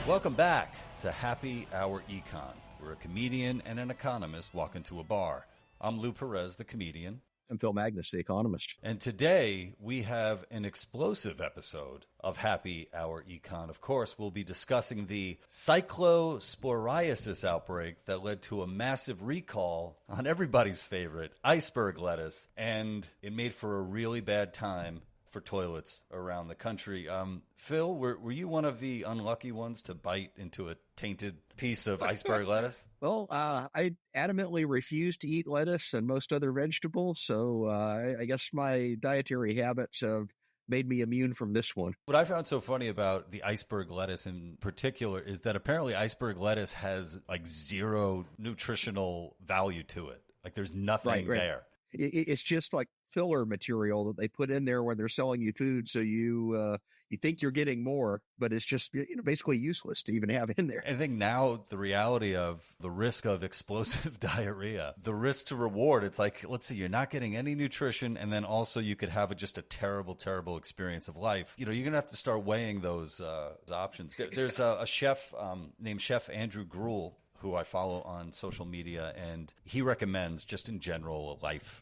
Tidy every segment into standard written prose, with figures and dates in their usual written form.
Welcome back to Happy Hour Econ, where a comedian and an economist walk into a bar. I'm Lou Perez, the comedian. I'm Phil Magnus, the economist. And today we have an explosive episode of Happy Hour Econ. Of course, we'll be discussing the cyclosporiasis outbreak that led to a massive recall on everybody's favorite iceberg lettuce, and it made for a really bad time for toilets around the country. Phil, were you one of the unlucky ones to bite into a tainted piece of iceberg lettuce? Well, I adamantly refuse to eat lettuce and most other vegetables, so I guess my dietary habits have made me immune from this one. What I found so funny about the iceberg lettuce in particular is that apparently iceberg lettuce has like zero nutritional value to it. Like there's nothing there. It's just like filler material that they put in there when they're selling you food, so you think you're getting more, but it's just basically useless to even have in there. I think now the reality of the risk of explosive diarrhea, the risk to reward, it's like, let's see, you're not getting any nutrition, and then also you could have just a terrible, terrible experience of life. You're going to have to start weighing those options. There's a chef named Chef Andrew Gruel, who I follow on social media, and he recommends, just in general,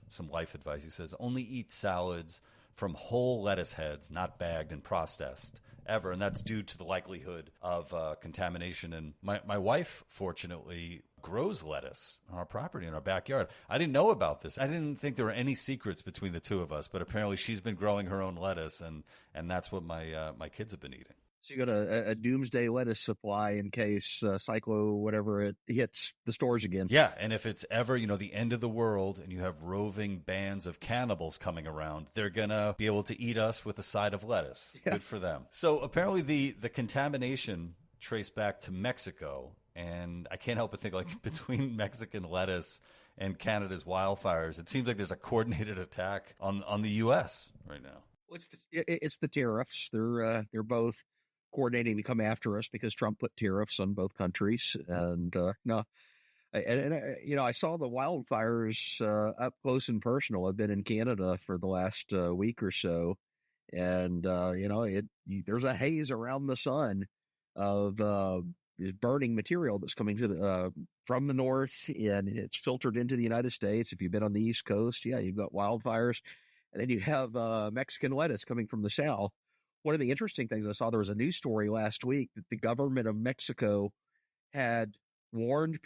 some life advice. He says, only eat salads from whole lettuce heads, not bagged and processed, ever. And that's due to the likelihood of contamination. And my wife, fortunately, grows lettuce on our property in our backyard. I didn't know about this. I didn't think there were any secrets between the two of us, but apparently she's been growing her own lettuce, and that's what my kids have been eating. So you got a doomsday lettuce supply in case whatever it hits the stores again. Yeah, and if it's ever, the end of the world and you have roving bands of cannibals coming around, they're going to be able to eat us with a side of lettuce. Yeah. Good for them. So apparently the contamination traced back to Mexico, and I can't help but think, like, between Mexican lettuce and Canada's wildfires, it seems like there's a coordinated attack on the U.S. right now. Well, it's the tariffs. They're both coordinating to come after us because Trump put tariffs on both countries. And I saw the wildfires up close and personal. I've been in Canada for the last week or so, and there's a haze around the sun of burning material that's coming from the north, and it's filtered into the United States. If you've been on the East Coast, you've got wildfires, and then you have Mexican lettuce coming from the south. One of the interesting things I saw, there was a news story last week that the government of Mexico had warned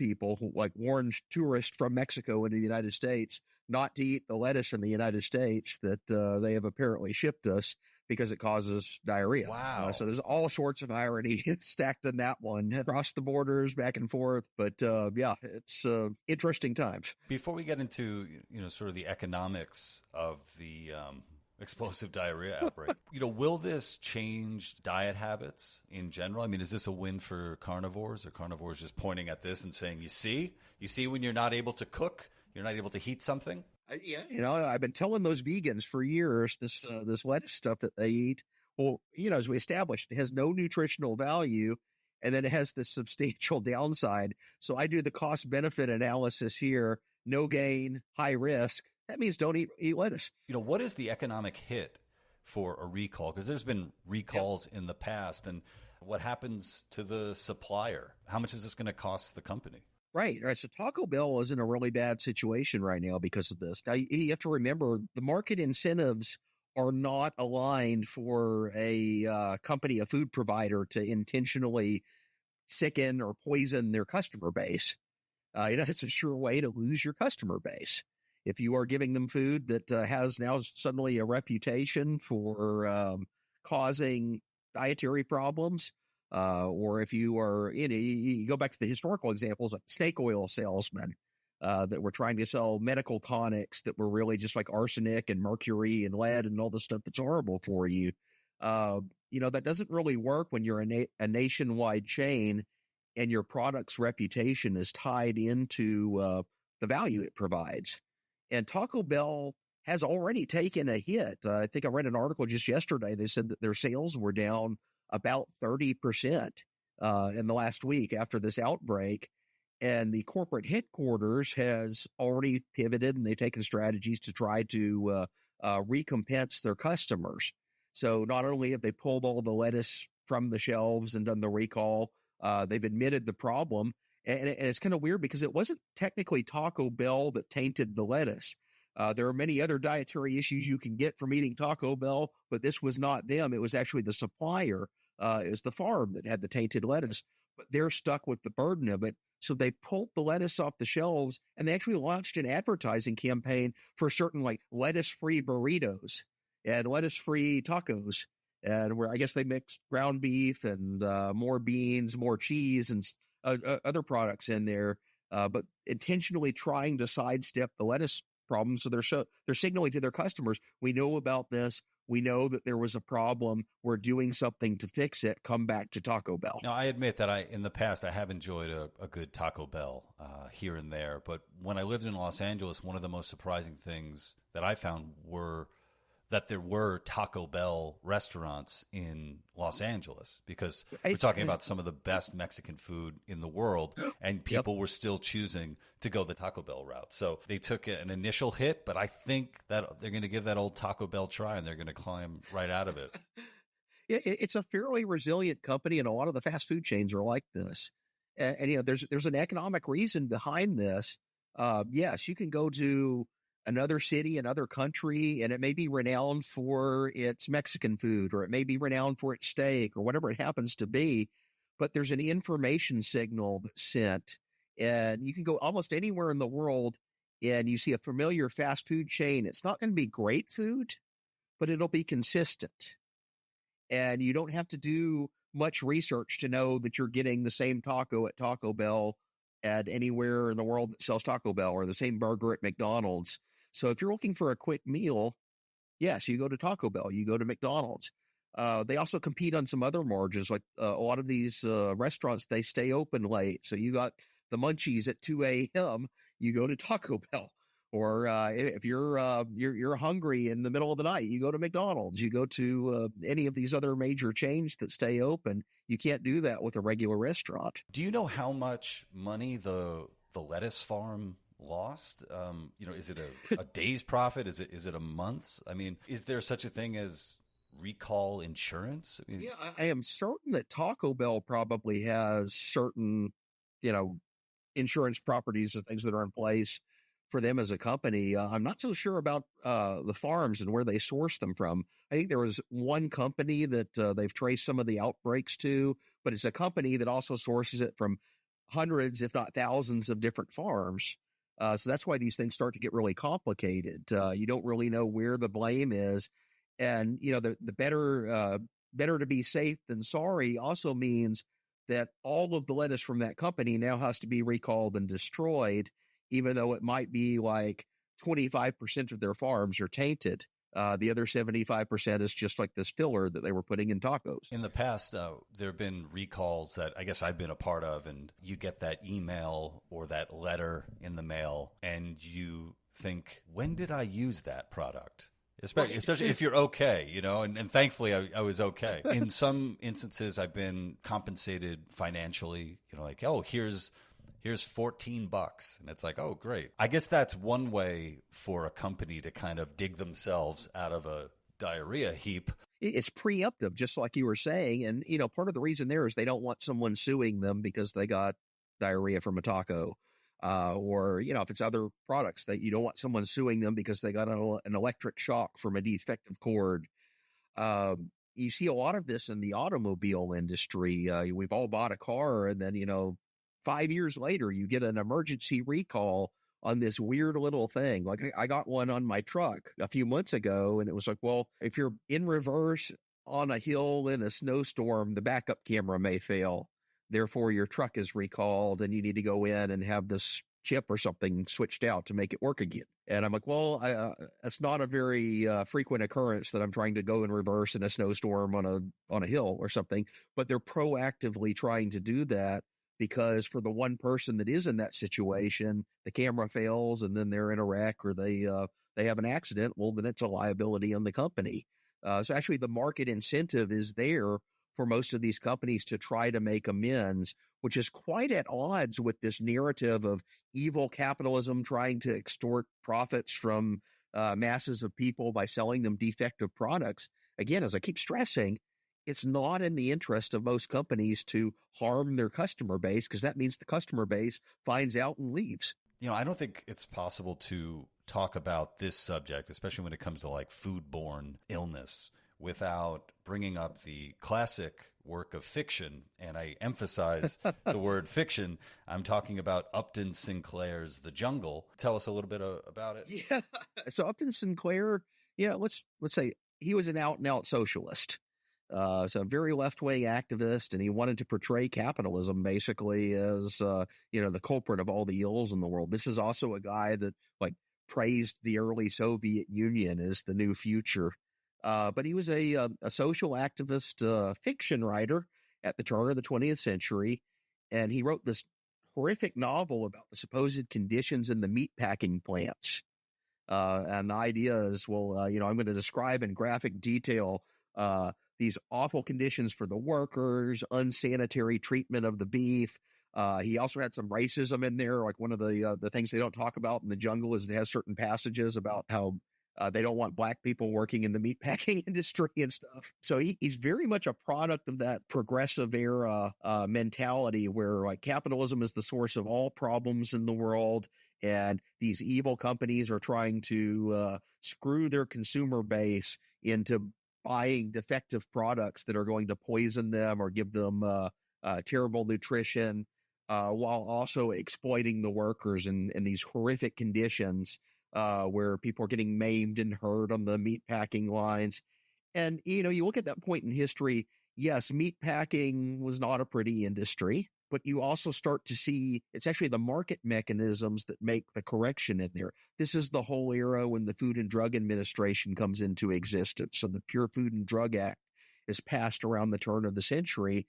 tourists from Mexico into the United States not to eat the lettuce in the United States that they have apparently shipped us because it causes diarrhea. Wow. So there's all sorts of irony stacked in that one, across the borders, back and forth. But it's interesting times. Before we get into, sort of the economics of the explosive diarrhea outbreak, will this change diet habits in general? I mean, is this a win for carnivores? Or carnivores just pointing at this and saying, you see when you're not able to cook, you're not able to heat something? I've been telling those vegans for years, this lettuce stuff that they eat, well, as we established, it has no nutritional value, and then it has this substantial downside. So I do the cost benefit analysis here: no gain, high risk. That means don't eat lettuce. What is the economic hit for a recall? Because there's been recalls in the past, and what happens to the supplier? How much is this going to cost the company? Right. So Taco Bell is in a really bad situation right now because of this. Now, you have to remember, the market incentives are not aligned for a company, a food provider, to intentionally sicken or poison their customer base. It's a sure way to lose your customer base. If you are giving them food that has now suddenly a reputation for causing dietary problems, or if you are, you go back to the historical examples like snake oil salesmen that were trying to sell medical tonics that were really just like arsenic and mercury and lead and all the stuff that's horrible for you. That doesn't really work when you're a nationwide chain and your product's reputation is tied into the value it provides. And Taco Bell has already taken a hit. I think I read an article just yesterday. They said that their sales were down about 30% in the last week after this outbreak. And the corporate headquarters has already pivoted, and they've taken strategies to try to recompense their customers. So not only have they pulled all the lettuce from the shelves and done the recall, They've admitted the problem. And it's kind of weird because it wasn't technically Taco Bell that tainted the lettuce. There are many other dietary issues you can get from eating Taco Bell, but this was not them. It was actually the supplier, is the farm that had the tainted lettuce, but they're stuck with the burden of it. So they pulled the lettuce off the shelves and they actually launched an advertising campaign for certain like lettuce-free burritos and lettuce-free tacos. And where I guess they mixed ground beef and more beans, more cheese, and other products in there, but intentionally trying to sidestep the lettuce problem. So they're signaling to their customers, we know about this. We know that there was a problem. We're doing something to fix it. Come back to Taco Bell. Now, I admit that in the past, I have enjoyed a good Taco Bell here and there. But when I lived in Los Angeles, one of the most surprising things that I found were that there were Taco Bell restaurants in Los Angeles, because we're talking about some of the best Mexican food in the world, and people were still choosing to go the Taco Bell route. So they took an initial hit, but I think that they're going to give that old Taco Bell try, and they're going to climb right out of it. It's a fairly resilient company, and a lot of the fast food chains are like this. And you know, there's an economic reason behind this. Yes, you can go to another city, another country, and it may be renowned for its Mexican food, or it may be renowned for its steak, or whatever it happens to be. But there's an information signal that's sent, and you can go almost anywhere in the world and you see a familiar fast food chain. It's not going to be great food, but it'll be consistent. And you don't have to do much research to know that you're getting the same taco at Taco Bell at anywhere in the world that sells Taco Bell, or the same burger at McDonald's. So if you're looking for a quick meal, yes, you go to Taco Bell, you go to McDonald's. They also compete on some other margins. Like a lot of these restaurants, they stay open late. So you got the munchies at 2 a.m., you go to Taco Bell. Or if you're hungry in the middle of the night, you go to McDonald's. You go to any of these other major chains that stay open. You can't do that with a regular restaurant. Do you know how much money the lettuce farm lost? Is it a day's profit? Is it a month's? I mean, is there such a thing as recall insurance? I mean, I am certain that Taco Bell probably has certain, insurance properties and things that are in place for them as a company. I'm not so sure about the farms and where they source them from. I think there was one company that they've traced some of the outbreaks to, but it's a company that also sources it from hundreds, if not thousands, of different farms. So that's why these things start to get really complicated. You don't really know where the blame is. And, the better to be safe than sorry also means that all of the lettuce from that company now has to be recalled and destroyed, even though it might be like 25% of their farms are tainted. The other 75% is just like this filler that they were putting in tacos. In the past, there have been recalls that I guess I've been a part of, and you get that email or that letter in the mail, and you think, when did I use that product? Especially if you're okay, and thankfully I was okay. In some instances, I've been compensated financially, like, oh, here's $14. And it's like, oh, great. I guess that's one way for a company to kind of dig themselves out of a diarrhea heap. It's preemptive, just like you were saying. And, part of the reason there is they don't want someone suing them because they got diarrhea from a taco. Or, if it's other products, that you don't want someone suing them because they got an electric shock from a defective cord. You see a lot of this in the automobile industry. We've all bought a car, and then, 5 years later, you get an emergency recall on this weird little thing. Like I got one on my truck a few months ago, and it was like, well, if you're in reverse on a hill in a snowstorm, the backup camera may fail. Therefore, your truck is recalled, and you need to go in and have this chip or something switched out to make it work again. And I'm like, well, that's not a very frequent occurrence that I'm trying to go in reverse in a snowstorm on a hill or something. But they're proactively trying to do that, because for the one person that is in that situation, the camera fails and then they're in a wreck, or they have an accident. Well, then it's a liability on the company. So actually, the market incentive is there for most of these companies to try to make amends, which is quite at odds with this narrative of evil capitalism trying to extort profits from masses of people by selling them defective products. Again, as I keep stressing, it's not in the interest of most companies to harm their customer base because that means the customer base finds out and leaves. I don't think it's possible to talk about this subject, especially when it comes to like foodborne illness, without bringing up the classic work of fiction. And I emphasize the word fiction. I'm talking about Upton Sinclair's The Jungle. Tell us a little bit about it. Yeah. So Upton Sinclair, let's say he was an out and out socialist. So a very left-wing activist, and he wanted to portray capitalism basically as, the culprit of all the ills in the world. This is also a guy that praised the early Soviet Union as the new future. But he was a social activist, fiction writer at the turn of the 20th century. And he wrote this horrific novel about the supposed conditions in the meatpacking plants. And the idea is, I'm going to describe in graphic detail these awful conditions for the workers, unsanitary treatment of the beef. He also had some racism in there. Like one of the things they don't talk about in The Jungle is it has certain passages about how they don't want black people working in the meatpacking industry and stuff. So he's very much a product of that progressive era mentality where capitalism is the source of all problems in the world. And these evil companies are trying to screw their consumer base into buying defective products that are going to poison them or give them terrible nutrition, while also exploiting the workers in these horrific conditions where people are getting maimed and hurt on the meatpacking lines. And, you look at that point in history, yes, meatpacking was not a pretty industry, but you also start to see it's actually the market mechanisms that make the correction in there. This is the whole era when the Food and Drug Administration comes into existence. So the Pure Food and Drug Act is passed around the turn of the century.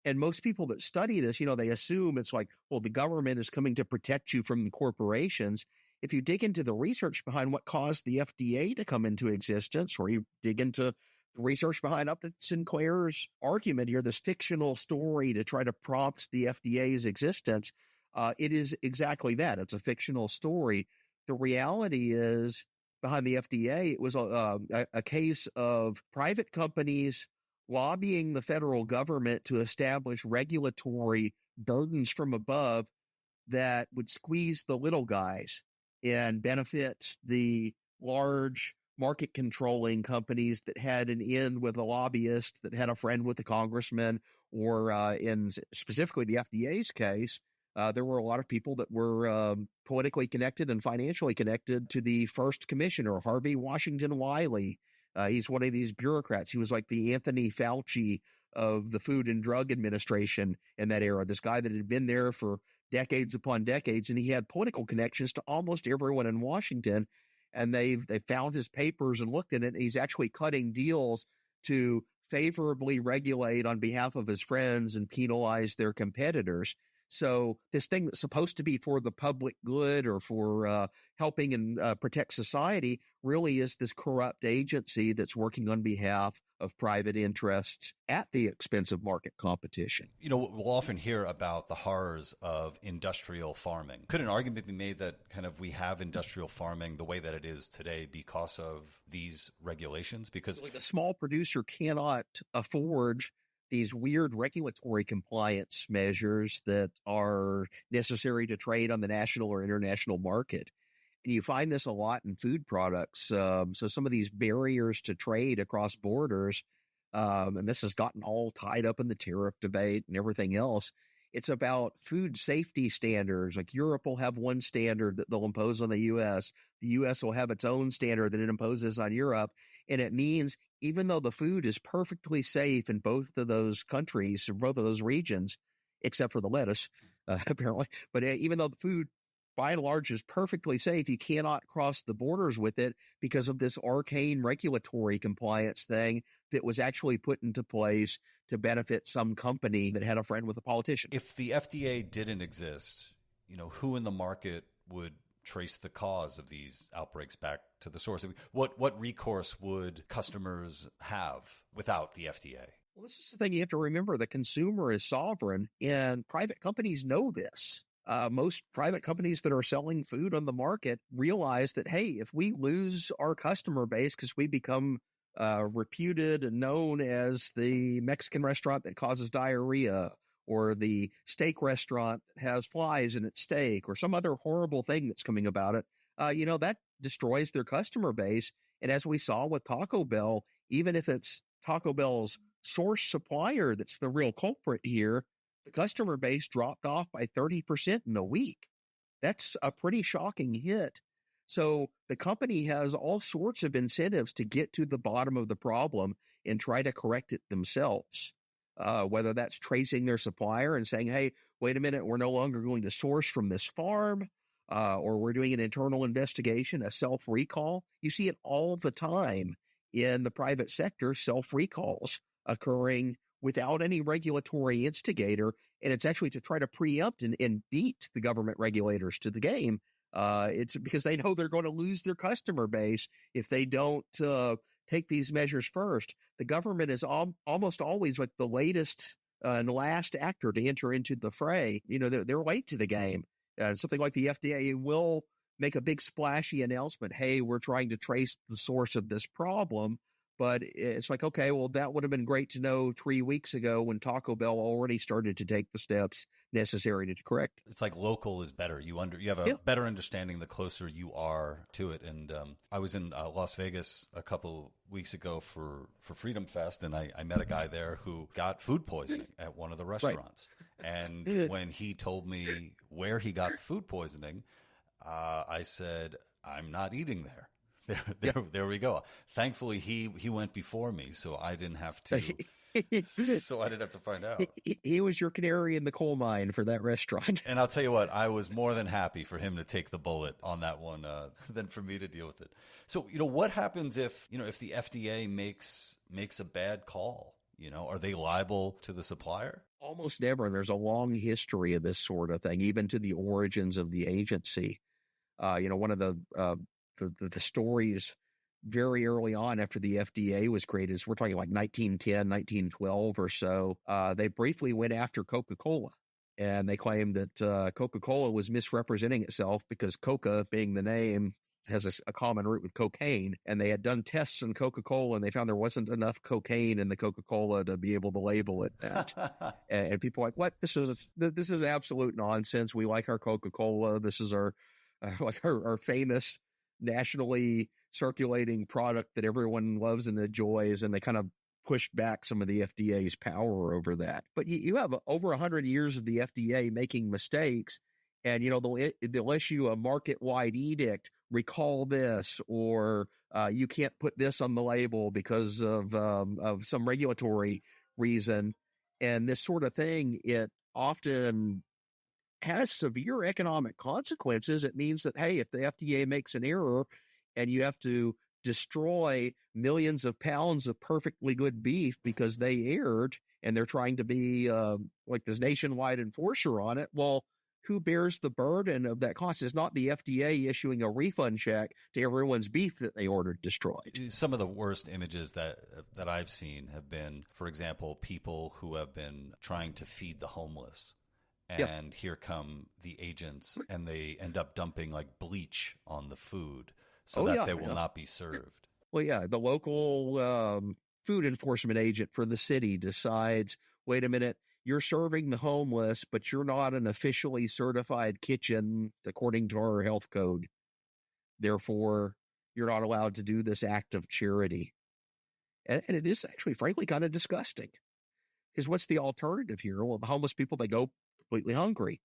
And most people that study this, they assume it's the government is coming to protect you from the corporations. If you dig into the research behind what caused the FDA to come into existence, or you dig into the research behind Upton Sinclair's argument here, this fictional story to try to prompt the FDA's existence, it is exactly that. It's a fictional story. The reality is behind the FDA, it was a case of private companies lobbying the federal government to establish regulatory burdens from above that would squeeze the little guys and benefit the large market controlling companies that had an in with a lobbyist that had a friend with a congressman, or in specifically the FDA's case, there were a lot of people that were politically connected and financially connected to the first commissioner, Harvey Washington Wiley. He's one of these bureaucrats. He was like the Anthony Fauci of the Food and Drug Administration in that era, this guy that had been there for decades upon decades, and he had political connections to almost everyone in Washington. And they found his papers and looked at it, and he's actually cutting deals to favorably regulate on behalf of his friends and penalize their competitors. So this thing that's supposed to be for the public good or for helping and protect society really is this corrupt agency that's working on behalf of private interests at the expense of market competition. We'll often hear about the horrors of industrial farming. Could an argument be made that we have industrial farming the way that it is today because of these regulations? Because the small producer cannot afford these weird regulatory compliance measures that are necessary to trade on the national or international market. And you find this a lot in food products. So some of these barriers to trade across borders, and this has gotten all tied up in the tariff debate and everything else. It's about food safety standards. Like Europe will have one standard that they'll impose on the U.S. The U.S. will have its own standard that it imposes on Europe. And it means even though the food is perfectly safe in both of those countries, or both of those regions, except for the lettuce, apparently, but even though the food by and large is perfectly safe, you cannot cross the borders with it because of this arcane regulatory compliance thing that was actually put into place to benefit some company that had a friend with a politician. If the FDA didn't exist, who in the market would trace the cause of these outbreaks back to the source? What recourse would customers have without the FDA? Well, this is the thing you have to remember. The consumer is sovereign, and private companies know this. Most private companies that are selling food on the market realize that, hey, if we lose our customer base because we become reputed and known as the Mexican restaurant that causes diarrhea, or the steak restaurant that has flies in its steak, or some other horrible thing that's coming about it, that destroys their customer base. And as we saw with Taco Bell, even if it's Taco Bell's source supplier that's the real culprit here, the customer base dropped off by 30% in a week. That's a pretty shocking hit. So the company has all sorts of incentives to get to the bottom of the problem and try to correct it themselves. Whether that's tracing their supplier and saying, hey, wait a minute, we're no longer going to source from this farm, or we're doing an internal investigation, a self-recall. You see it all the time in the private sector, self-recalls occurring without any regulatory instigator, and it's actually to try to preempt and beat the government regulators to the game. It's because they know they're going to lose their customer base if they don't take these measures first. The government is almost always like the latest and last actor to enter into the fray. They're late to the game. Something like the FDA will make a big splashy announcement. Hey, we're trying to trace the source of this problem. But it's like, okay, well, that would have been great to know 3 weeks ago when Taco Bell already started to take the steps necessary to correct. It's like local is better. You have a better understanding the closer you are to it. And I was in Las Vegas a couple weeks ago for Freedom Fest, and I met a guy there who got food poisoning at one of the restaurants. Right. And when he told me where he got the food poisoning, I said, I'm not eating there. There we go. Thankfully, he went before me, so I didn't have to. So I didn't have to find out. He was your canary in the coal mine for that restaurant. And I'll tell you what, I was more than happy for him to take the bullet on that one than for me to deal with it. So what happens if the FDA makes a bad call? Are they liable to the supplier? Almost never. And there's a long history of this sort of thing, even to the origins of the agency. One of the stories very early on after the FDA was created, is we're talking like 1910, 1912 or so, they briefly went after Coca-Cola. And they claimed that Coca-Cola was misrepresenting itself because Coca, being the name, has a common root with cocaine. And they had done tests on Coca-Cola, and they found there wasn't enough cocaine in the Coca-Cola to be able to label it that. and people were like, what? This is absolute nonsense. We like our Coca-Cola. This is our famous nationally circulating product that everyone loves and enjoys, and they kind of pushed back some of the FDA's power over that. But you have over 100 years of the FDA making mistakes, and they'll issue a market-wide edict, recall this, or you can't put this on the label because of some regulatory reason, and this sort of thing. It often has severe economic consequences. It means that, hey, if the FDA makes an error and you have to destroy millions of pounds of perfectly good beef because they erred and they're trying to be like this nationwide enforcer on it, well, who bears the burden of that cost? Is not the FDA issuing a refund check to everyone's beef that they ordered destroyed. Some of the worst images that I've seen have been, for example, people who have been trying to feed the homeless. And here come the agents, and they end up dumping like bleach on the food so that they will not be served. Well, the local food enforcement agent for the city decides, wait a minute, you're serving the homeless, but you're not an officially certified kitchen according to our health code. Therefore, you're not allowed to do this act of charity. And it is actually, frankly, kind of disgusting. Because what's the alternative here? Well, the homeless people, they go completely hungry,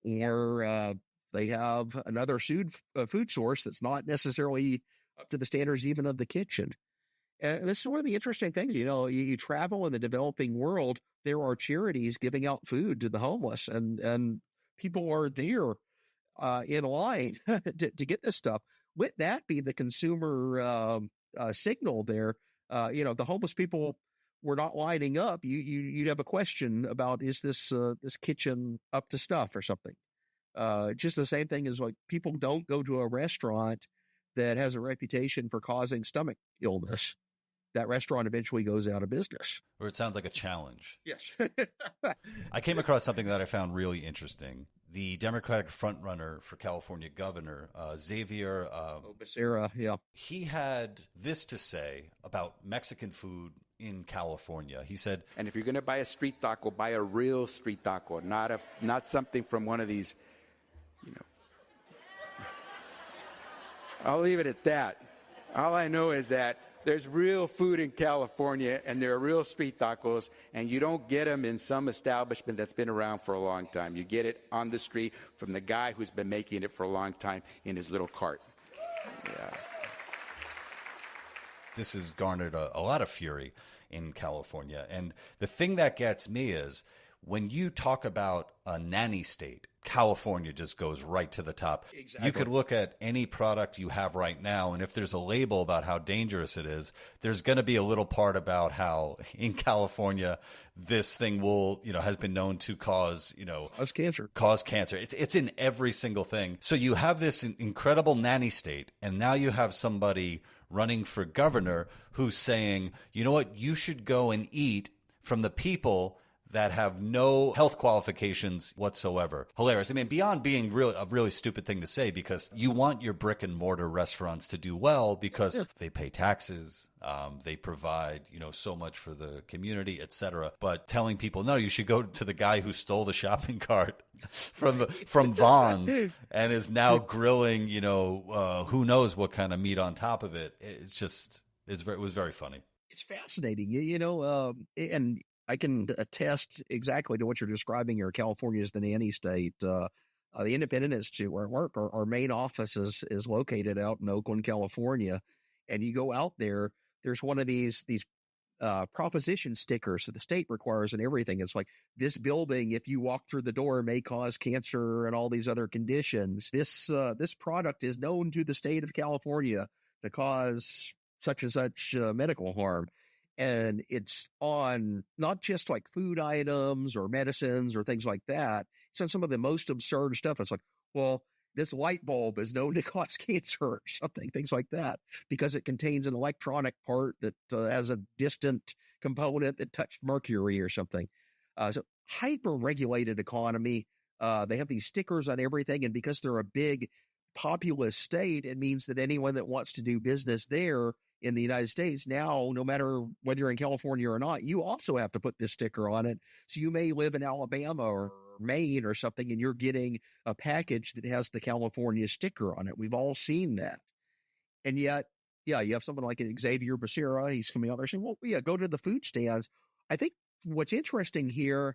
or they have another food source that's not necessarily up to the standards even of the kitchen. And this is one of the interesting things. You travel in the developing world, there are charities giving out food to the homeless, and people are there in line to get this stuff. Would that be the consumer signal there? The homeless people were not lining up. You'd have a question about, is this kitchen up to stuff or something? Just the same thing as like people don't go to a restaurant that has a reputation for causing stomach illness. That restaurant eventually goes out of business. Or it sounds like a challenge. Yes. I came across something that I found really interesting. the Democratic frontrunner for California governor, Xavier Becerra, yeah. He had this to say about Mexican food in California. He said, and if you're going to buy a street taco, buy a real street taco, not something from one of these, I'll leave it at that. All I know is that there's real food in California, and there are real street tacos, and you don't get them in some establishment that's been around for a long time. You get it on the street from the guy who's been making it for a long time in his little cart. Yeah. This has garnered a lot of fury in California. And the thing that gets me is when you talk about a nanny state, California just goes right to the top. Exactly. You could look at any product you have right now, and if there's a label about how dangerous it is, there's going to be a little part about how in California this thing will, has been known to cause cancer. Cause cancer. It's in every single thing. So you have this incredible nanny state, and now you have somebody running for governor who's saying, you know what, you should go and eat from the people that have no health qualifications whatsoever. Hilarious. I mean, beyond being a really stupid thing to say, because you want your brick and mortar restaurants to do well because they pay taxes, they provide, so much for the community, etc. But telling people, no, you should go to the guy who stole the shopping cart from Vaughn's and is now grilling, who knows what kind of meat on top of it. It was very funny. It's fascinating, and I can attest exactly to what you're describing here. California is the nanny state. The Independent Institute, where I work, our main office is located out in Oakland, California. And you go out there, there's one of these proposition stickers that the state requires and everything. It's like, this building, if you walk through the door, may cause cancer and all these other conditions. This product is known to the state of California to cause such and such medical harm. And it's on not just like food items or medicines or things like that. It's on some of the most absurd stuff. It's like, well, this light bulb is known to cause cancer or something, things like that, because it contains an electronic part that has a distant component that touched mercury or something. So hyper-regulated economy. They have these stickers on everything. And because they're a big populous state, it means that anyone that wants to do business there in the United States now, no matter whether you're in California or not, you also have to put this sticker on it. So you may live in Alabama or Maine or something, and you're getting a package that has the California sticker on it. We've all seen that. And yet, you have someone like Xavier Becerra. He's coming out there saying, well, go to the food stands. I think what's interesting here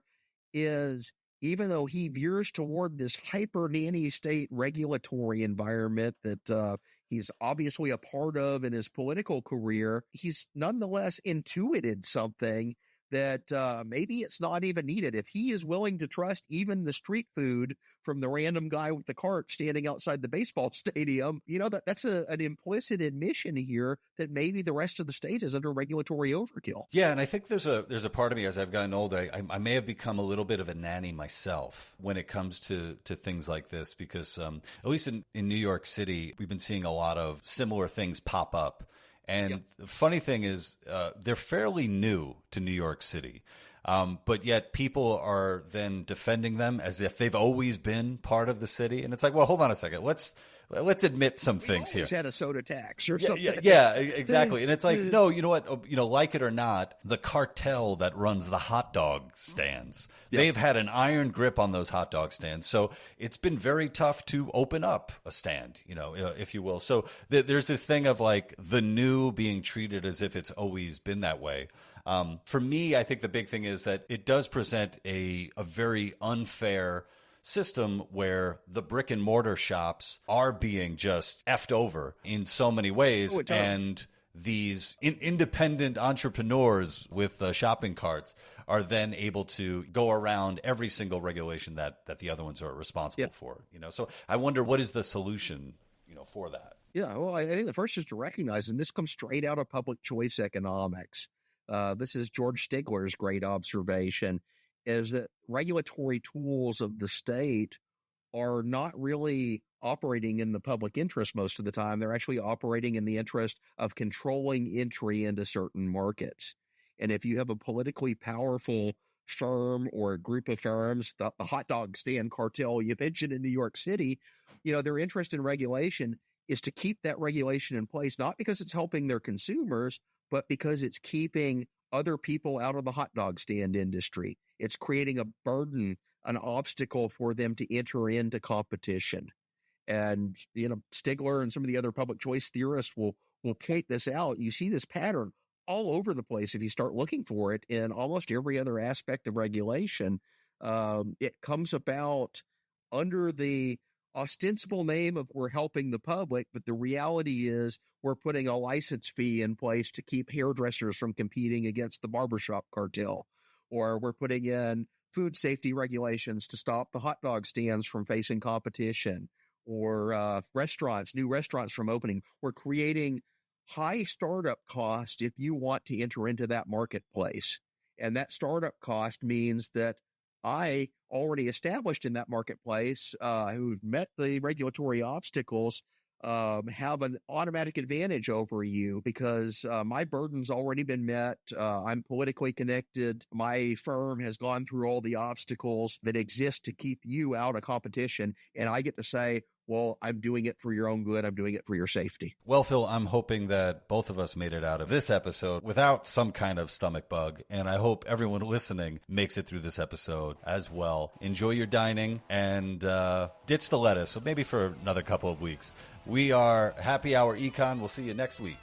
is even though he veers toward this hyper nanny state regulatory environment that he's obviously a part of in his political career, he's nonetheless intuited something that maybe it's not even needed. If he is willing to trust even the street food from the random guy with the cart standing outside the baseball stadium, that's an implicit admission here that maybe the rest of the state is under regulatory overkill. Yeah, and I think there's a part of me as I've gotten older, I may have become a little bit of a nanny myself when it comes to things like this, because at least in New York City, we've been seeing a lot of similar things pop up. And the funny thing is, they're fairly new to New York City, but yet people are then defending them as if they've always been part of the city. And it's like, well, hold on a second. Let's admit some things here. Had a soda tax or something. Yeah, exactly. And it's like, no, you know what? Like it or not, the cartel that runs the hot dog stands, they've had an iron grip on those hot dog stands. So it's been very tough to open up a stand, if you will. So there's this thing of like the new being treated as if it's always been that way. For me, I think the big thing is that it does present a very unfair system where the brick and mortar shops are being just effed over in so many ways. And these independent entrepreneurs with shopping carts are then able to go around every single regulation that the other ones are responsible for. So I wonder, what is the solution, for that? Yeah, well, I think the first is to recognize, and this comes straight out of public choice economics. This is George Stigler's great observation, is that regulatory tools of the state are not really operating in the public interest most of the time. They're actually operating in the interest of controlling entry into certain markets. And if you have a politically powerful firm or a group of firms, the hot dog stand cartel you mentioned in New York City, their interest in regulation is to keep that regulation in place, not because it's helping their consumers, but because it's keeping other people out of the hot dog stand industry. It's creating a burden, an obstacle for them to enter into competition. And, Stigler and some of the other public choice theorists will point this out. You see this pattern all over the place if you start looking for it in almost every other aspect of regulation. It comes about under the ostensible name of we're helping the public, but the reality is we're putting a license fee in place to keep hairdressers from competing against the barbershop cartel, or we're putting in food safety regulations to stop the hot dog stands from facing competition, or new restaurants from opening. We're creating high startup cost if you want to enter into that marketplace. And that startup cost means that I, already established in that marketplace, who've met the regulatory obstacles, have an automatic advantage over you because my burden's already been met. I'm politically connected. My firm has gone through all the obstacles that exist to keep you out of competition. And I get to say, well, I'm doing it for your own good. I'm doing it for your safety. Well, Phil, I'm hoping that both of us made it out of this episode without some kind of stomach bug. And I hope everyone listening makes it through this episode as well. Enjoy your dining and ditch the lettuce, maybe for another couple of weeks. We are Happy Hour Econ. We'll see you next week.